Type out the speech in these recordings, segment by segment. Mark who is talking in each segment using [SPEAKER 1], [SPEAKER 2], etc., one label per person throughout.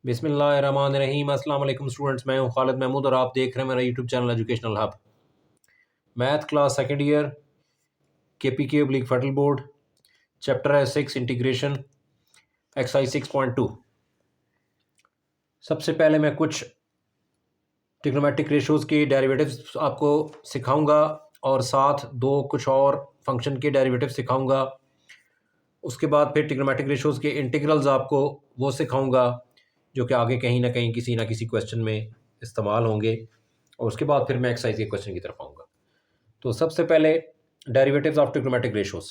[SPEAKER 1] बिस्मिल्लाहिर्रहमानिर्रहीम। अस्सलाम वालेकुम स्टूडेंट्स, मैं हूं खालिद महमूद और आप देख रहे हैं मेरा YouTube channel educational hub. Math class second year KPK/फेडरल बोर्ड, चैप्टर है 6 इंटीग्रेशन, एक्सरसाइज 6.2। सबसे पहले मैं कुछ ट्रिग्नोमेट्रिक रेशोज़ के डेरिवेटिव्स आपको सिखाऊंगा और साथ दो कुछ और फंक्शन के डेरिवेटिव सिखाऊंगा। उसके बाद फिर ट्रिग्नोमेट्रिक रेशोज़ के इंटीग्रल्स आपको वो सिखाऊंगा जो कि आगे कहीं ना किसी क्वेश्चन में इस्तेमाल होंगे, और उसके बाद फिर मैं एक्सरसाइज के क्वेश्चन की तरफ आऊँगा। तो सबसे पहले derivatives of trigonometric ratios.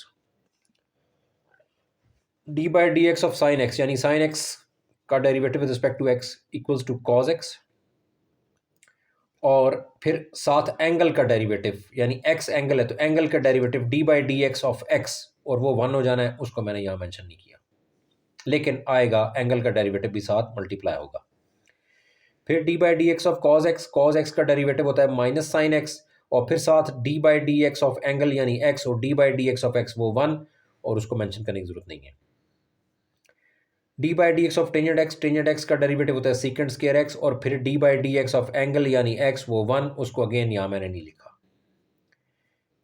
[SPEAKER 1] D by d x of sine x, यानी साइन एक्स का derivative with respect to x equals to cos x, और फिर साथ एंगल का डेरिवेटिव, यानी एक्स एंगल है तो एंगल का derivative D by d x of x, और वो 1 हो जाना है, उसको मैंने यहाँ मेंशन नहीं किया, लेकिन आएगा एंगल का डेरिवेटिव भी साथ मल्टीप्लाई होगा। फिर d by d x of cos x का डेरिवेटिव होता है माइनस साइन एक्स, और फिर साथ d by d x of angle यानी एक्स, और D by d x of x वो 1, और उसको मेंशन करने की जरूरत नहीं है। D by d x of tangent x का डेरिवेटिव होता है सीकेंड स्क्वायर एक्स, और फिर d by d x of angle यानी एक्स वो 1, उसको अगेन यहाँ मैंने नहीं लिखा।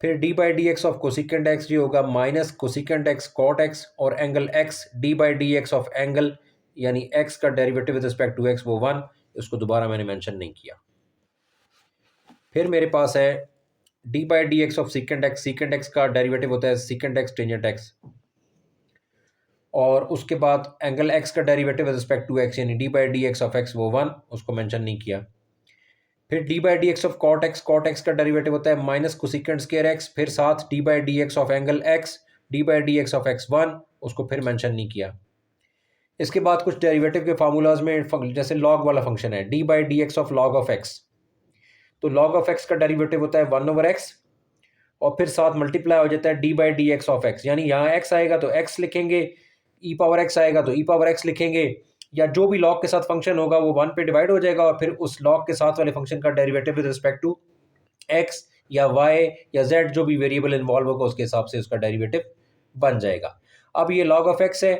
[SPEAKER 1] फिर d by d x of cosecant x जो होगा minus cosecant x cot x, और angle x d by d x of angle यानी एक्स का derivative with respect to x वो 1, उसको दोबारा मैंने मेंशन नहीं किया। फिर मेरे पास है d by d x of secant x का डेरिवेटिव होता है सीकेंड एक्स टेंजेंट एक्स, और उसके बाद एंगल एक्स का derivative with respect to x यानी d by d x of x वो 1, उसको मेंशन नहीं किया। फिर d by d x of cot x का डेरिवेटिव होता है माइनस कोसिकेंड स्क्वायर एक्स, फिर साथ d by d x of angle x d by d x of x 1, उसको फिर मेंशन नहीं किया। इसके बाद कुछ डेरिवेटिव के फार्मूलाज में जैसे लॉग वाला फंक्शन है d by d x of log of x, तो लॉग ऑफ एक्स का डेरिवेटिव होता है 1/x, और फिर साथ मल्टीप्लाई हो जाता है d by d x of x, यानी यहाँ x आएगा तो x लिखेंगे, ई पावर x आएगा तो ई पावर x लिखेंगे, या जो भी लॉग के साथ फंक्शन होगा वो 1 पे डिवाइड हो जाएगा, और फिर उस लॉग के साथ वाले फंक्शन का derivative with respect to x या y या z जो भी वेरिएबल इन्वॉल्व होगा उसके हिसाब से उसका डेरिवेटिव बन जाएगा। अब ये लॉग ऑफ x है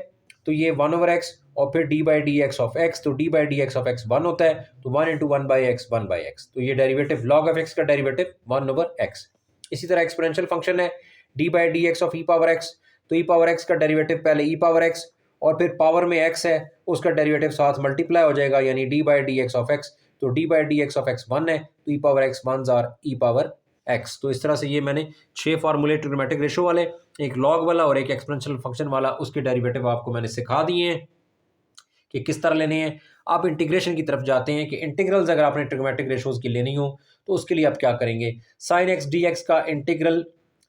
[SPEAKER 1] तो ये 1/x, और फिर d by d x of x, तो d by d x of x 1 होता है, तो 1 इंटू 1/x, तो ये डेरिवेटिव लॉग ऑफ एक्स का डेरिवेटिव 1/x। इसी तरह एक्सपोनेंशियल फंक्शन है d by d x of e power x, तो ई पावर एक्स का डेरिवेटिव पहले ई पावर एक्स, और फिर पावर में एक्स है उसका डेरिवेटिव साथ मल्टीप्लाई हो जाएगा, यानी d by d x of x, तो d by d x of x 1 है, तो e power x 1 or e power x. तो इस तरह से ये मैंने 6 फार्मूले ट्रिग्नोमेट्रिक रेशो वाले, एक लॉग वाला और एक एक्सपोनेंशियल फंक्शन वाला, उसके डेरिवेटिव आपको मैंने सिखा दिए हैं कि किस तरह लेने हैं। आप इंटीग्रेशन की तरफ जाते हैं कि इंटीग्रल्स अगर आपने ट्रिग्नोमेट्रिक रेशोज़ की लेनी हो तो उसके लिए आप क्या करेंगे। साइन एक्स डी एक्स का इंटीग्रल,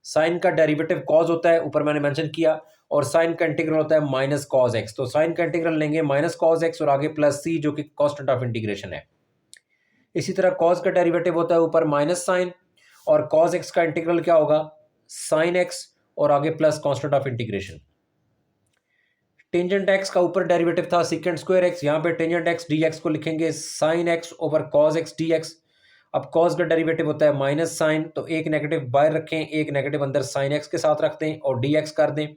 [SPEAKER 1] साइन का डेरिवेटिव कॉज होता है, ऊपर मैंने मेंशन किया, और साइन का इंटीग्रल होता है माइनस कॉज एक्स, तो साइन का इंटीग्रल लेंगे माइनस कॉज एक्स और आगे प्लस सी जो कि कांस्टेंट ऑफ इंटीग्रेशन है। इसी तरह कॉज का डेरिवेटिव होता है ऊपर माइनस साइन, और कॉज एक्स का इंटीग्रल क्या होगा साइन एक्स और आगे plus constant of integration. Tangent x का ऊपर डेरिवेटिव था सीकेंड स्क्वायर एक्स, यहाँ पे टेंजेंट एक्स डी एक्स को लिखेंगे sign x over cos x d x. अब कॉज का डेरिवेटिव होता है माइनस साइन, तो एक नेगेटिव बाहर रखें, एक नेगेटिव अंदर साइन एक्स के साथ रख दें और डी एक्स कर दें,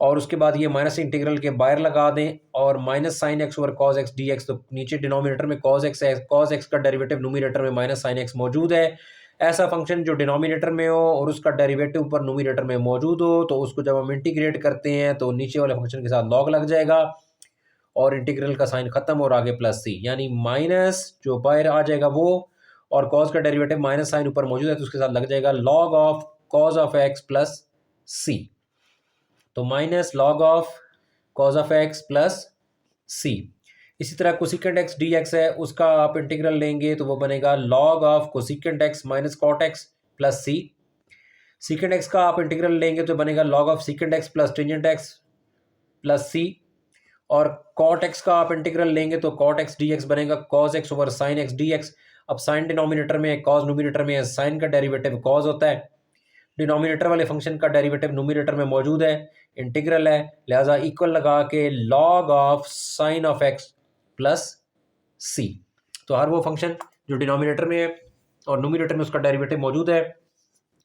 [SPEAKER 1] और उसके बाद ये माइनस इंटीग्रल के बाहर लगा दें, और minus sine x over cos x d x, तो नीचे डिनोमिनेटर में कॉज एक्स है, कॉज एक्स का डेरिवेटिव नोमिनेटर में माइनस साइन एक्स मौजूद है। ऐसा फंक्शन जो डिनोमिनेटर में हो और उसका डेरिवेटिव ऊपर नोमिनेटर में मौजूद हो, तो उसको जब हम इंटीग्रेट करते हैं तो नीचे वाले फंक्शन के साथ लॉग लग जाएगा, और इंटीग्रल का साइन खत्म और आगे प्लस सी, यानी माइनस जो बाहर आ जाएगा वो, और कॉज का डेरिवेटिव माइनस साइन ऊपर मौजूद है तो उसके साथ लग जाएगा log of cos of x plus c, तो minus log of cos of x plus c. इसी तरह कोसिकेंड एक्स डी एक्स है, उसका आप इंटीग्रल लेंगे तो वो बनेगा log of cosecant x minus cot x plus c. Secant x का आप इंटीग्रल लेंगे तो बनेगा log of secant x plus tangent x plus c, और कॉट एक्स का आप इंटीग्रल लेंगे तो कॉट एक्स डी एक्स बनेगा cos x over sine x d x. अब साइन डिनोमिनेटर में है, कॉज नोमिनेटर में है, साइन का डेरिवेटिव कॉज होता है, डिनोमिनेटर वाले फंक्शन का डेरिवेटिव नोमिनेटर में मौजूद है, इंटीग्रल है, लिहाजा इक्वल लगा के log of sine of x plus c. तो हर वो फंक्शन जो डिनोमिनेटर में है और नोमिनेटर में उसका डेरिवेटिव मौजूद है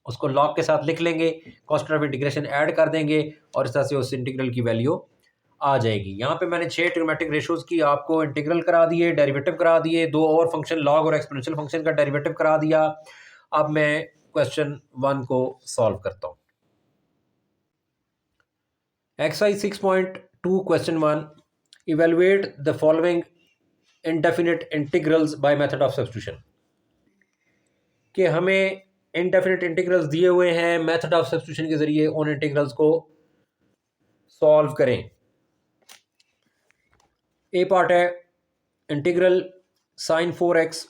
[SPEAKER 1] उसको लॉग के साथ लिख लेंगे, कांस्टेंट ऑफ इंटीग्रेशन ऐड कर देंगे, और इस तरह से उस इंटीग्रल की वैल्यू आ जाएगी। यहाँ पे मैंने 6 ट्रिग्नोमेट्रिक रेशोज की आपको इंटीग्रल करा दिए, डेरिवेटिव करा दिए, 2 और फंक्शन लॉग और एक्सपोनेंशियल फंक्शन का डेरिवेटिव करा दिया। अब मैं क्वेश्चन 1 को सॉल्व करता हूँ। Exercise 6.2 question 1, evaluate the following indefinite integrals by method of substitution. कि हमें इनडेफिनिट इंटीग्रल्स दिए हुए हैं, मेथड ऑफ सब्स्टिट्यूशन के जरिए उन इंटीग्रल्स को सॉल्व करें। ए पार्ट है integral sine 4x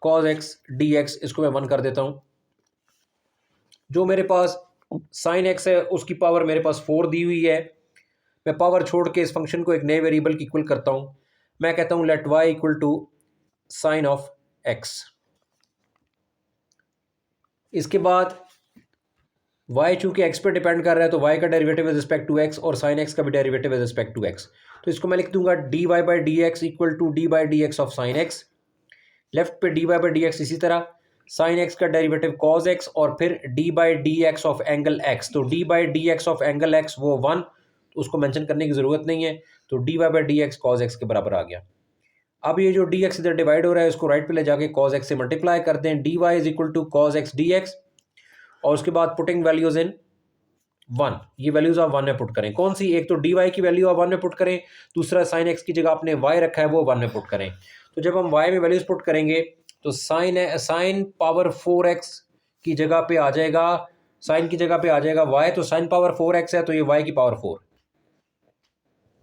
[SPEAKER 1] cos x dx, इसको मैं 1 कर देता हूं। जो मेरे पास साइन x है उसकी पावर मेरे पास 4 दी हुई है। मैं पावर छोड़ के इस फंक्शन को एक नए वेरिएबल की इक्वल करता हूं। मैं कहता हूं let y equal to sine of x। इसके बाद y चूंकि x पे डिपेंड कर रहा है तो y का derivative with respect to x और साइन x का भी derivative with respect to x। तो इसको मैं लिख दूंगा dy by d x equal to d by d x of sine x. Left पे dy बाई डी एक्स, इसी तरह साइन x का डेरिवेटिव cos x और फिर d by d x of angle x। तो d by d x of angle x वो 1, तो उसको मेंशन करने की ज़रूरत नहीं है। तो d y by d x cos x के बराबर आ गया। अब ये जो डी एक्स इधर डिवाइड हो रहा है इसको राइट पे ले जाके कॉज एक्स से मल्टीप्लाई कर दें। D y is equal to cos x d x और उसके बाद पुटिंग वैल्यूज इन 1, ये वैल्यूज आप 1 में पुट करें। कौन सी? एक तो डी वाई की वैल्यू आप 1 में पुट करें, दूसरा साइन एक्स की जगह आपने y रखा है वो 1 में पुट करें। तो जब हम y में वैल्यूज पुट करेंगे तो साइन पावर 4x की जगह पे आ जाएगा, साइन की जगह पे आ जाएगा y। तो साइन पावर 4x है तो ये y की पावर 4।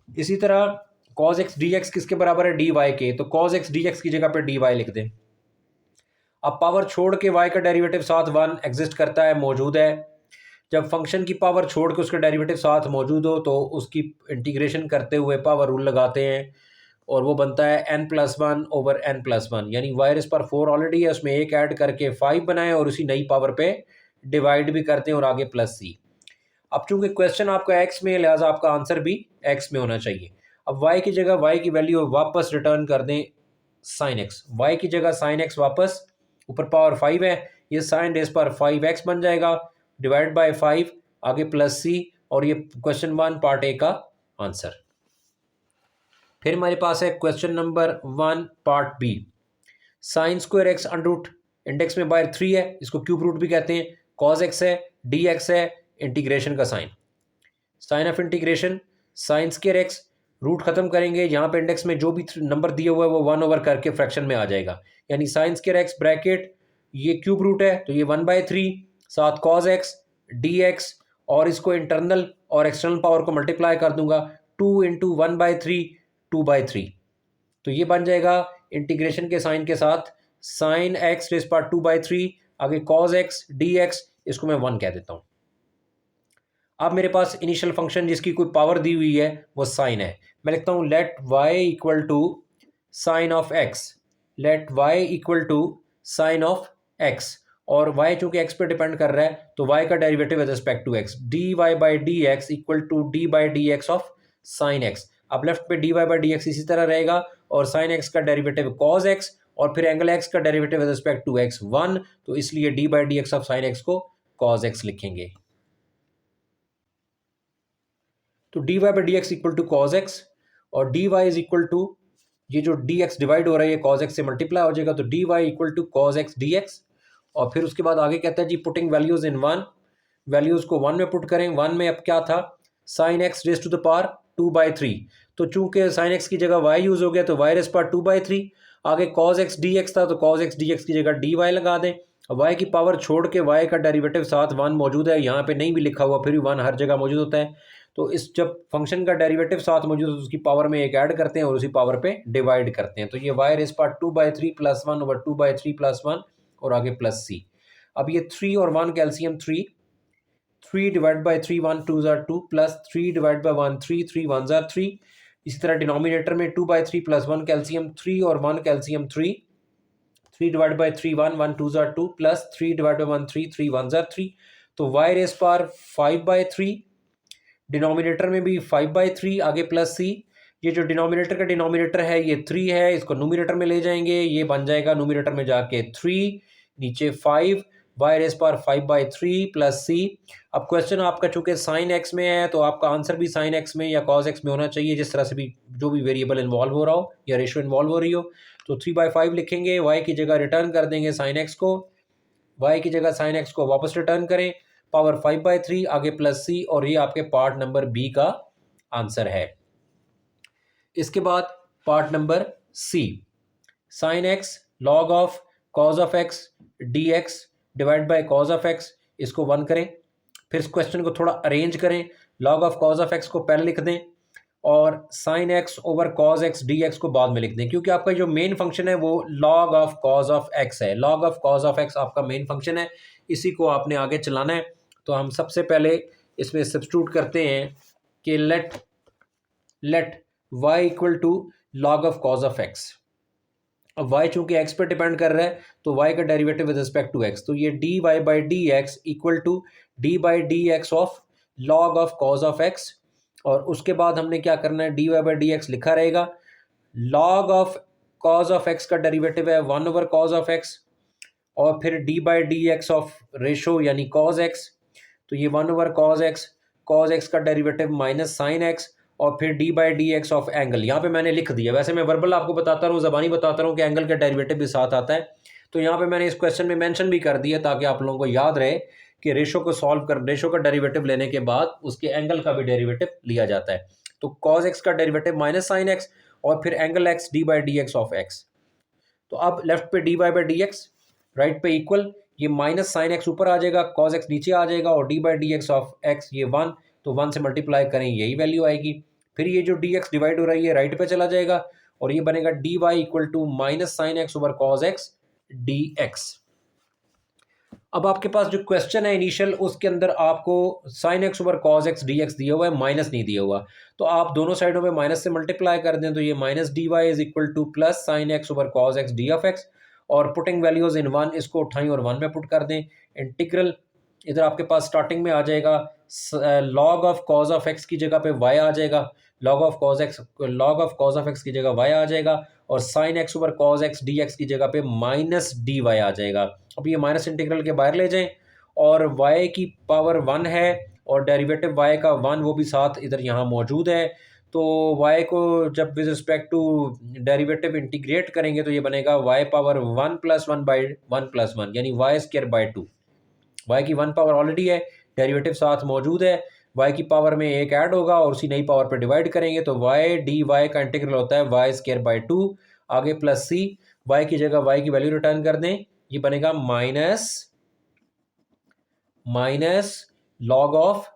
[SPEAKER 1] इसी तरह cos x dx किसके बराबर है? dy के। तो cos x dx की जगह पे dy लिख दें। अब पावर छोड़ के y का डेरिवेटिव साथ 1 एग्जिस्ट करता है, मौजूद है। जब फंक्शन की पावर छोड़ के उसका डेरिवेटिव साथ मौजूद हो तो उसकी इंटीग्रेशन करते हुए पावर रूल लगाते हैं और वो बनता है n+1 ओवर n+1, यानी y रेज़ पर 4 ऑलरेडी है, उसमें एक ऐड करके 5 बनाएं और उसी नई पावर पे डिवाइड भी करते हैं और आगे प्लस c। अब चूंकि क्वेश्चन आपका x में, लिहाजा आपका आंसर भी x में होना चाहिए। अब y की जगह y की वैल्यू वापस रिटर्न कर दें साइन x, y की जगह साइन x वापस, ऊपर पावर 5 है, ये साइन रेज़ पर 5x बन जाएगा, डिवाइड बाय 5, आगे प्लस c, और ये क्वेश्चन 1 पार्ट ए का आंसर। फिर हमारे पास है question number 1 part B. Sine square x under root index में बाय 3 है, इसको क्यूब रूट भी कहते हैं। कॉज एक्स है, डी एक्स है, इंटीग्रेशन का sine, sine of integration sine square x, root खत्म करेंगे, यहाँ पे इंडेक्स में जो भी नंबर दिया हुआ है वो 1 ओवर करके फ्रैक्शन में आ जाएगा, यानी साइन स्क्वायर एक्स ब्रैकेट, ये क्यूब रूट है तो ये 1/3 साथ कॉज एक्स डी एक्स, और इसको इंटरनल और एक्सटर्नल पावर को मल्टीप्लाई कर दूंगा, 2 इंटू 1/3 2/3, तो ये बन जाएगा इंटीग्रेशन के साइन के साथ साइन एक्स रेज़ पर 2/3, आगे कॉज एक्स डी एक्स, इसको मैं 1 कह देता हूँ। अब मेरे पास इनिशियल फंक्शन जिसकी कोई पावर दी हुई है वो साइन है, मैं लिखता हूँ let y equal to sine of x, let y equal to sine of x, और y चूंकि x पे डिपेंड कर रहा है तो y का derivative with respect to x, dy by d x equal to d by d x of sine x। अब left पे dy बाई डी एक्स इसी तरह रहेगा और साइन x का डेरिवेटिव cos x और फिर एंगल x का derivative with respect to x 1, तो इसलिए d by d x of sine x को cos x लिखेंगे। तो d y by d x equal to cos x और d y is equal to, ये जो डी एक्स डिवाइड हो रहा है ये कॉज एक्स से मल्टीप्लाई हो जाएगा, तो d y equal to cos x d x. और फिर उसके बाद आगे कहता है जी पुटिंग वैल्यूज इन 1, वैल्यूज को 1 में पुट करें। 1 में अब क्या था? Sine x raise to the power 2/3, तो चूंकि साइन एक्स की जगह y यूज हो गया तो y रेज पर 2/3, आगे कॉज एक्स डी एक्स था तो कॉज एक्स डी एक्स की जगह डी वाई लगा दें। y की पावर छोड़ के y का डेरिवेटिव साथ 1 मौजूद है, यहाँ पे नहीं भी लिखा हुआ फिर भी 1 हर जगह मौजूद होता है, तो इस जब फंक्शन का डेरिवेटिव साथ मौजूद है तो उसकी पावर में एक ऐड करते हैं और उसी पावर पे डिवाइड करते हैं, तो ये y rays power 2/3 plus 1 over 2/3 plus 1 और आगे प्लस c। अब ये 3 और 1 कैल्शियम 3 डिवाइड बाई 3 1 2 ज़ार 2 प्लस 3 डिवाइड बाई 1 3 3 1 ज़ार 3। इसी तरह डिनोमिनेटर में 2/3 प्लस 1 कैल्शियम 3 और 1 कैल्शियम 3 डिवाइड बाई 3 1 1 2 ज़ार 2 प्लस 3 डिवाइड बाई 1 3 3 1 ज़ार 3, तो y रेज़ पावर 5/3, डिनोमिनेटर में भी 5/3, आगे प्लस c। ये जो डिनोमिनेटर का डिनोमिनेटर है ये 3 है, इसको न्यूमरेटर में ले जाएंगे, ये बन जाएगा न्यूमरेटर में जाके 3, नीचे 5, Y raise power 5/3 plus c. अब क्वेश्चन आपका चूंकि साइन एक्स में है तो आपका आंसर भी साइन एक्स में या कॉस एक्स में होना चाहिए, जिस तरह से भी जो भी वेरिएबल इन्वॉल्व हो रहा हो या रेशो इन्वॉल्व हो रही हो। तो 3/5 लिखेंगे, वाई की जगह रिटर्न कर देंगे साइन एक्स को, वाई की जगह साइन एक्स को वापस रिटर्न करें, पावर 5/3 आगे प्लस सी, और ये आपके पार्ट नंबर बी का आंसर है। इसके बाद part number C, sine x log of cos of x d x divide by cos of x, इसको 1 करें। फिर इस क्वेश्चन को थोड़ा अरेंज करें, log of cos of x को पहले लिख दें और sign x over cos x d x को बाद में लिख दें, क्योंकि आपका जो मेन फंक्शन है वो log of cos of x है। Log of cos of x आपका मेन फंक्शन है, इसी को आपने आगे चलाना है। तो हम सबसे पहले इसमें सब्स्टिट्यूट करते हैं कि let y equal to log of cos of x. अब y चूंकि x पर डिपेंड कर रहा है तो y का derivative with respect to x, तो ये dy by d x equal to d by d x of log of cos of x। और उसके बाद हमने क्या करना है, dy बाई डी एक्स लिखा रहेगा, log of cos of x का डेरिवेटिव है 1 ओवर कॉज ऑफ x, और फिर d by d x of ratio यानी कॉज x, तो ये 1 ओवर कॉज एक्स का डेरिवेटिव माइनस साइन एक्स, और फिर d by d x of angle. यहाँ पे मैंने लिख दिया, वैसे मैं वर्बल आपको बताता रहूँ, ज़बानी बताता रहूँ कि एंगल का डेरिवेटिव भी साथ आता है। तो यहाँ पे मैंने इस क्वेश्चन में मेंशन भी कर दिया ताकि आप लोगों को याद रहे कि रेशो का डेरिवेटिव लेने के बाद उसके एंगल का भी डेरिवेटिव लिया जाता है। तो कॉज एक्स का डेरिवेटिव माइनस साइन एक्स, और फिर angle x d by d x of x. तो अब लेफ्ट पे D by d x, right पे इक्वल, ये माइनस साइन एक्स ऊपर आ जाएगा, कॉज एक्स नीचे आ जाएगा, और D by d x of x ये 1, तो 1 से मल्टीप्लाई करें यही वैल्यू आएगी। फिर ये जो डी एक्स डिवाइड हो रहा है ये राइट पे चला जाएगा, और ये बनेगा d y equal to minus sine x over cos x d x. अब आपके पास जो क्वेश्चन है इनिशियल, उसके अंदर आपको sign x over cos x d x दिया हुआ है, माइनस नहीं दिया हुआ। तो आप दोनों साइडों में माइनस से मल्टीप्लाई कर दें, तो ये minus d y is equal to plus sine x over cos x d of x, और पुटिंग वैल्यूज इन 1, इसको उठाएं और 1 में पुट कर दें। इंटीग्रल इधर आपके पास स्टार्टिंग में आ जाएगा, log of cos of x की जगह पे y आ जाएगा, log of cos of x की जगह y आ जाएगा, और sign x over cos x d x की जगह पे माइनस डी वाई आ जाएगा। अब ये माइनस इंटीग्रल के बाहर ले जाएं, और y की पावर 1 है और डेरिवेटिव y का 1 वो भी साथ इधर यहाँ मौजूद है। तो y को जब with respect to derivative integrate करेंगे तो ये बनेगा y power 1 plus 1 by 1 plus 1, यानी वाई स्क्वायर बाई 2। y की 1 पावर ऑलरेडी है, डेरिवेटिव साथ मौजूद है, y की पावर में एक ऐड होगा और उसी नई पावर पे डिवाइड करेंगे, तो y डी वाई का इंटीग्रल होता है वाई स्क्वायर बाई 2, आगे प्लस सी, y की जगह y की वैल्यू रिटर्न कर दें, ये बनेगा minus log of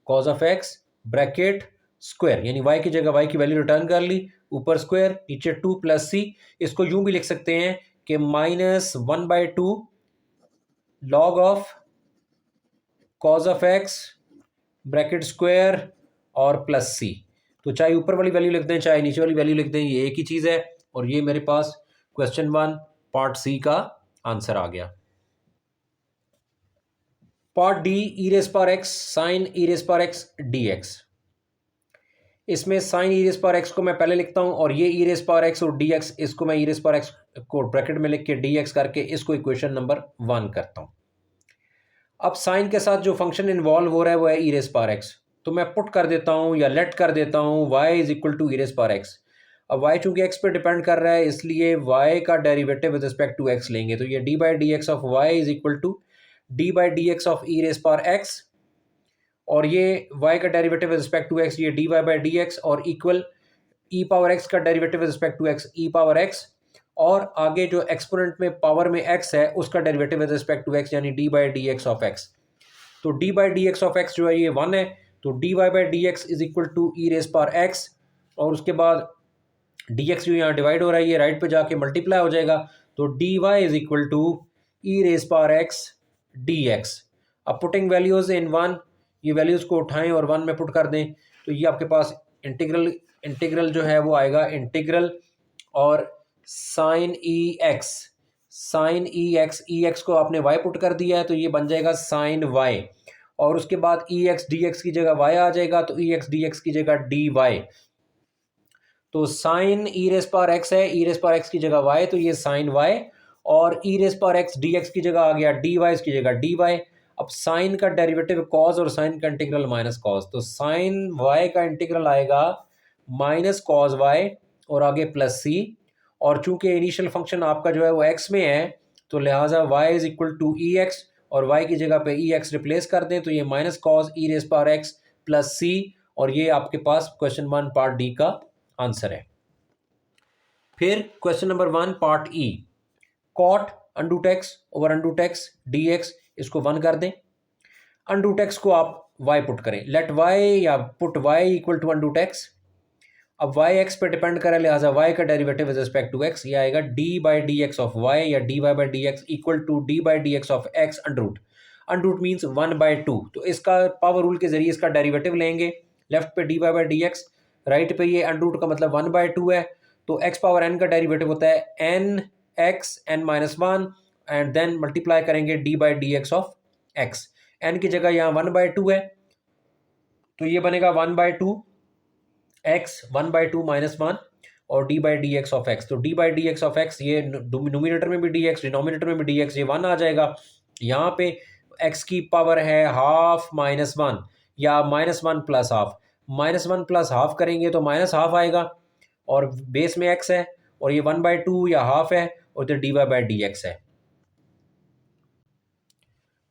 [SPEAKER 1] cos of x bracket square, यानी y की जगह y की वैल्यू रिटर्न कर ली, ऊपर स्क्वायर नीचे 2 प्लस सी। इसको यूं भी लिख सकते हैं कि -1/2 log of cos of x bracket square और प्लस सी। तो चाहे ऊपर वाली वैल्यू लिख दें चाहे नीचे वाली वैल्यू लिख दें, ये एक ही चीज़ है। और ये मेरे पास क्वेश्चन 1 पार्ट सी का आंसर आ गया। Part D, e raise power x sine e raise power x d x. इसमें sine e raise power x को मैं पहले लिखता हूं, और ये ई रेस पावर एक्स और डी एक्स, इसको मैं ई रेस पावर एक्स को ब्रैकेट में लिख के डी एक्स करके इसको इक्वेशन नंबर 1 करता हूं। अब साइन के साथ जो फंक्शन इन्वॉल्व हो रहा है वो है ई रेस पावर एक्स, तो मैं पुट कर देता हूं या लेट कर देता हूं y is equal to e raise power x. अब y चूंकि x पे डिपेंड कर रहा है इसलिए y का derivative with respect to x लेंगे, तो ये d by d x of y is equal to d by d x of e raise power x, और ये y का derivative with respect to x ये d y by d x, और equal e power x का derivative with respect to x e power x, और आगे जो exponent में पावर में x है उसका derivative with respect to x यानी d by d x of x। तो d by d x of x जो है ये 1 है, तो d y by d x is equal to e raise power x, और उसके बाद डी एक्स जो यहाँ डिवाइड हो रहा है ये राइट पे जाके मल्टीप्लाई हो जाएगा, तो d y is equal to e raise power x d x. अब पुटिंग वैल्यूज इन 1, ये वैल्यूज को उठाएं और 1 में पुट कर दें, तो ये आपके पास इंटीग्रल जो है वो आएगा इंटीग्रल, और साइन ई एक्स को आपने y पुट कर दिया है तो ये बन जाएगा साइन y, और उसके बाद ई एक्स डी एक्स की जगह y आ जाएगा, तो ई एक्स डी एक्स की जगह डी वाई, तो sign e raise power x है, ई रेस पावर एक्स की जगह y, तो ये साइन y, और e raise power x d x की जगह आ गया डी वाई की जगह डी वाई। अब साइन का डेरिवेटिव कॉज और साइन का इंटीग्रल माइनस कॉज, तो साइन वाई का इंटीग्रल आएगा माइनस कॉज वाई और आगे प्लस सी। और चूंकि इनिशियल फंक्शन आपका जो है वो एक्स में है तो लिहाजा y is equal to e x और y की जगह पे ई एक्स रिप्लेस कर दें तो ये minus cos e raise power x plus c. और ये आपके पास क्वेश्चन 1 पार्ट डी का आंसर है। फिर question number 1 part E, cot under root x over under root x d x, इसको 1 कर दें। अंडूट एक्स को आप y पुट करें, लेट y या put y equal to under root x. अब y x पे डिपेंड करे लिहाजा y का derivative with respect to x ये आएगा d by d x of y या dy by d x equal to d by d x of x under root. Under root means 1/2, तो इसका पावर रूल के जरिए इसका डेरिवेटिव लेंगे। लेफ्ट पे dy by d x, right पे ये अंडरूट का मतलब 1/2 है, तो x पावर n का डेरिवेटिव होता है n x n-1 and then multiply करेंगे d by d x of x। n की जगह यहाँ 1/2 है तो ये बनेगा 1/2 x 1/2 -1 और d by d x of x. तो d by d x of x ये नोमिनेटर में भी dx डिनोमिनेटर में भी dx, ये 1 आ जाएगा। यहाँ पे x की पावर है हाफ -1 या -1 प्लस हाफ, -1 प्लस हाफ करेंगे तो माइनस हाफ आएगा और बेस में x है और ये 1/2 या हाफ है और इधर dy बाई डी एक्स है।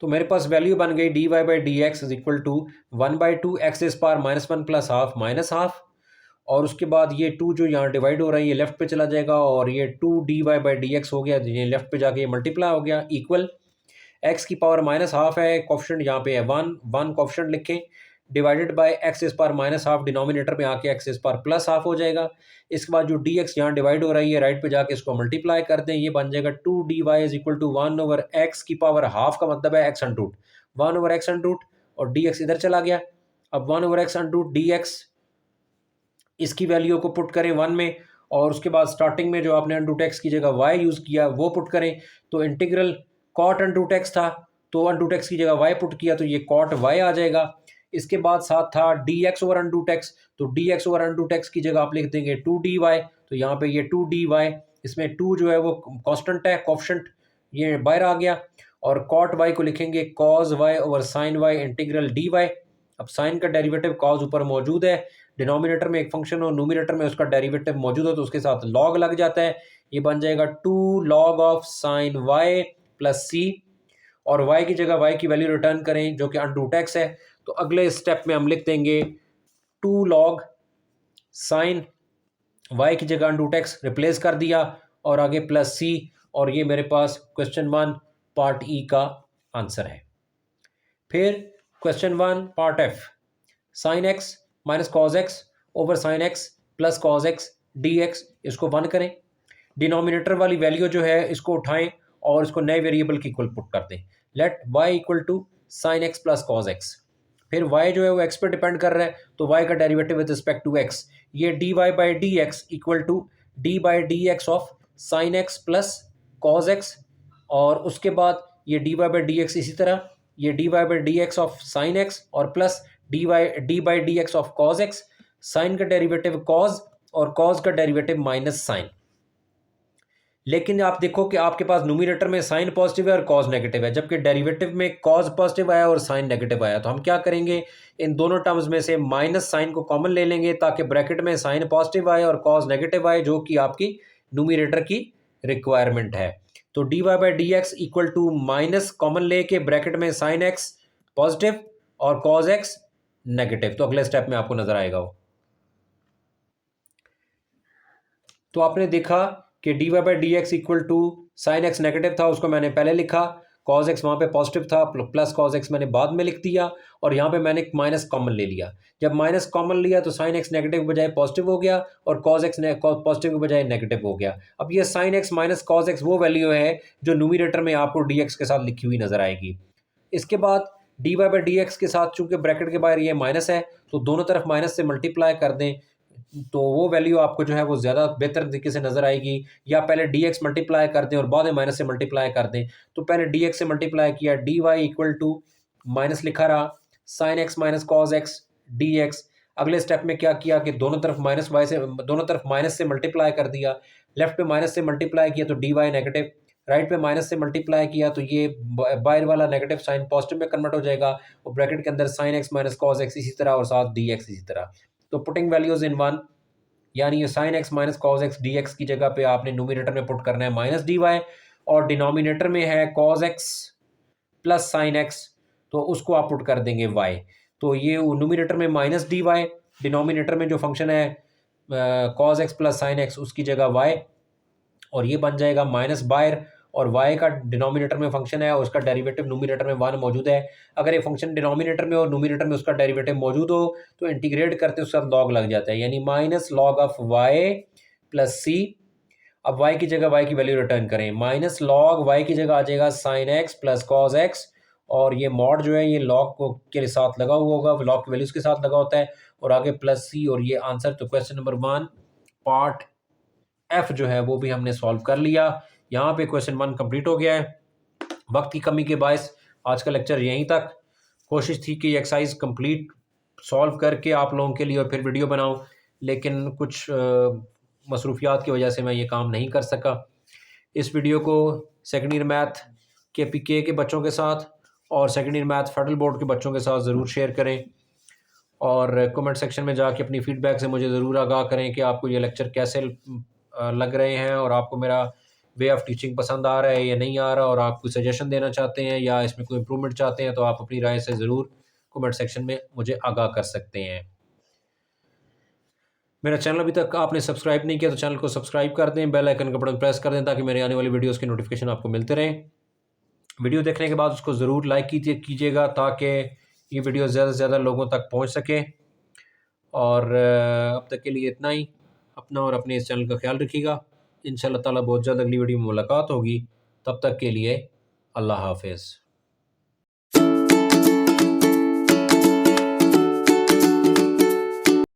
[SPEAKER 1] तो मेरे पास वैल्यू बन गई dy by d x is equal to 1/2 x इस power -1 plus half minus half, और उसके बाद ये 2 जो यहाँ डिवाइड हो रहा है ये लेफ्ट पे चला जाएगा और ये 2 dy बाई डी एक्स हो गया, ये लेफ्ट पे जाके ये मल्टीप्लाई हो गया इक्वल x की पावर -1/2 है, कोफिशिएंट यहाँ पे है 1 कोफिशिएंट लिखें, डिवाइडेड बाय x इस पावर -1/2 डिनोमिनेटर में आके x इस पावर +1/2 हो जाएगा। इसके बाद जो dx यहाँ डिवाइड हो रही है राइट पे जाके इसको मल्टीप्लाई कर दें, ये बन जाएगा 2dy is equal to 1/x की पावर हाफ का मतलब है x अंडरूट 1/x अंडरूट और dx इधर चला गया। अब 1/x अंडरूट dx इसकी वैल्यू को पुट करें 1 में और उसके बाद स्टार्टिंग में जो आपने अंडरूट एक्स की जगह y यूज़ किया वो पुट करें, तो इंटीग्रल कॉट अंडरूट एक्स था तो अंडरूट एक्स की जगह y पुट किया तो ये कॉट y आ जाएगा। इसके बाद साथ था dx ओवर अंडरूट एक्स, तो dx ओवर अंडरूट एक्स की जगह आप लिख देंगे 2dy, तो यहाँ पे ये 2dy, इसमें 2 जो है वो कांस्टेंट है कोफिशिएंट ये बाहर आ गया, और कॉट y को लिखेंगे cos y over sine y integral dy। अब साइन का डेरिवेटिव कॉज ऊपर मौजूद है, डिनोमिनेटर में एक फंक्शन हो न्यूमिनेटर में उसका डेरिवेटिव मौजूद हो तो उसके साथ लॉग लग जाता है, ये बन जाएगा 2 log of sine y plus c, और y की जगह y की वैल्यू रिटर्न करें जो कि अंडरूट एक्स है, तो अगले स्टेप में हम लिख देंगे 2 log साइन y की जगह अंडरूट एक्स रिप्लेस कर दिया और आगे प्लस सी, और ये मेरे पास क्वेश्चन 1 पार्ट ई का आंसर है। फिर question 1 part F, sign x minus cos x over sine x plus cos x d x, इसको 1 करें। डिनोमिनेटर वाली वैल्यू जो है इसको उठाएं और इसको नए वेरिएबल की इक्वल पुट कर दें, let y equal to sine x plus cos x. फिर y जो है वो x पे डिपेंड कर रहा है तो y का derivative with respect to x, ये dy by d x equal to d by d x of sine x plus cos x, और उसके बाद ये dy बाई डी एक्स इसी तरह ये dy by d x of sine x और plus d by d x of cos x, sine का derivative cos और कॉज का डेरिवेटिव माइनस साइन। लेकिन आप देखो कि आपके पास न्यूमिनेटर में साइन पॉजिटिव है और कॉज नेगेटिव है, जबकि डेरिवेटिव में कॉज पॉजिटिव आया और साइन नेगेटिव आया, तो हम क्या करेंगे इन दोनों टर्म्स में से माइनस साइन को कॉमन ले लेंगे ताकि ब्रैकेट में साइन पॉजिटिव आए और कॉज नेगेटिव आए, जो कि आपकी न्यूमिनेटर की रिक्वायरमेंट है। तो d y by d x equal to minus common लेके ब्रैकेट में साइन एक्स पॉजिटिव और कॉज एक्स नेगेटिव, तो अगले स्टेप में आपको नजर आएगा वो। तो आपने देखा कि d y by d x equal to sine x negative था, उसको मैंने पहले लिखा, कॉज एक्स वहाँ पे पॉजिटिव था प्लस कॉज एक्स मैंने बाद में लिख दिया, और यहाँ पे मैंने माइनस कॉमन ले लिया। जब माइनस कॉमन लिया तो साइन एक्स नेगेटिव के बजाय पॉजिटिव हो गया और कॉज एक्स पॉजिटिव के बजाय नेगेटिव हो गया। अब ये sign x minus cos x वो वैल्यू है जो न्यूमिनेटर में आपको डी एक्स के साथ लिखी हुई नजर आएगी। इसके बाद d y by d x के साथ चूंकि ब्रैकेट के बाहर ये माइनस है तो दोनों तरफ माइनस से मल्टीप्लाई कर दें तो वो वैल्यू आपको जो है वो ज़्यादा बेहतर तरीके से नज़र आएगी, या पहले डी एक्स मल्टीप्लाई कर दें और बाद में माइनस से मल्टीप्लाई कर दें। तो पहले डी एक्स से मल्टीप्लाई किया, d y equal to minus लिखा रहा sine x minus cos x d x. अगले स्टेप में क्या किया कि दोनों तरफ माइनस से मल्टीप्लाई कर दिया, लेफ्ट पे माइनस से मल्टीप्लाई किया तो डी वाई नेगेटिव राइट पे माइनस से मल्टीप्लाई किया तो ये बाहर वाला नेगेटिव साइन पॉजिटिव में कन्वर्ट हो जाएगा, और ब्रैकेट के अंदर sign x minus cos x इसी तरह और साथ डी एक्स इसी तरह। तो पुटिंग वैल्यूज इन वन, यानी ये sign x minus cos x d x की जगह पे आपने न्यूमिनेटर में पुट करना है माइनस डी वाई, और डिनोमिनेटर में है cos x plus sine x, तो उसको आप पुट कर देंगे वाई। तो ये न्यूमिनेटर में माइनस डी वाई, डिनोमिनेटर में जो फंक्शन है cos x plus sine x उसकी जगह वाई, और ये बन जाएगा माइनस बायर, और y का डिनोमिनेटर में फंक्शन है और उसका डेरिवेटिव न्यूमिनेटर में 1 मौजूद है। अगर ये फंक्शन डिनोमिनेटर में और न्यूमिनेटर में उसका डेरिवेटिव मौजूद हो तो इंटीग्रेट करते उसके साथ लॉग लग जाता है, यानी minus log of y plus c. अब y की जगह y की वैल्यू रिटर्न करें, माइनस लॉग y की जगह आ जाएगा sine x plus cos x, और ये मॉड जो है ये लॉग को के साथ लगा हुआ होगा, लॉग की वैल्यूज के साथ लगा होता है, और आगे प्लस सी, और ये आंसर। तो क्वेश्चन नंबर 1 पार्ट एफ जो है वो भी हमने सॉल्व कर लिया। यहाँ पे क्वेश्चन 1 कंप्लीट हो गया है। वक्त की कमी के बायस आज का लेक्चर यहीं तक। कोशिश थी कि एक्सरसाइज कंप्लीट सॉल्व करके आप लोगों के लिए और फिर वीडियो बनाऊं, लेकिन कुछ मसरूफियात की वजह से मैं ये काम नहीं कर सका। इस वीडियो को सेकेंड ईयर मैथ के पीके के बच्चों के साथ और second year math federal board के बच्चों के साथ ज़रूर शेयर करें, और कमेंट सेक्शन में जाके अपनी फ़ीडबैक से मुझे ज़रूर आगाह करें कि आपको ये लेक्चर कैसे लग रहे हैं, और आपको मेरा वे ऑफ टीचिंग पसंद आ रहा है या नहीं आ रहा, और आप कोई सजेशन देना चाहते हैं या इसमें कोई इम्प्रूवमेंट चाहते हैं, तो आप अपनी राय से ज़रूर कमेंट सेक्शन में मुझे आगाह कर सकते हैं। मेरा चैनल अभी तक आपने सब्सक्राइब नहीं किया तो चैनल को सब्सक्राइब कर दें, बेल आइकन का बटन प्रेस कर दें ताकि मेरे आने वाली वीडियोज़ की नोटिफिकेशन आपको मिलते रहें। वीडियो देखने के बाद उसको ज़रूर लाइक कीजिएगा ताकि ये वीडियो ज़्यादा से ज़्यादा लोगों तक पहुँच सके। और अब तक के लिए इतना ही। अपना और अपने इस चैनल का ख्याल रखिएगा। इंशाअल्लाह ताला बहुत जल्द अगली वीडियो में मुलाकात होगी। तब तक के लिए अल्लाह हाफ़िज़।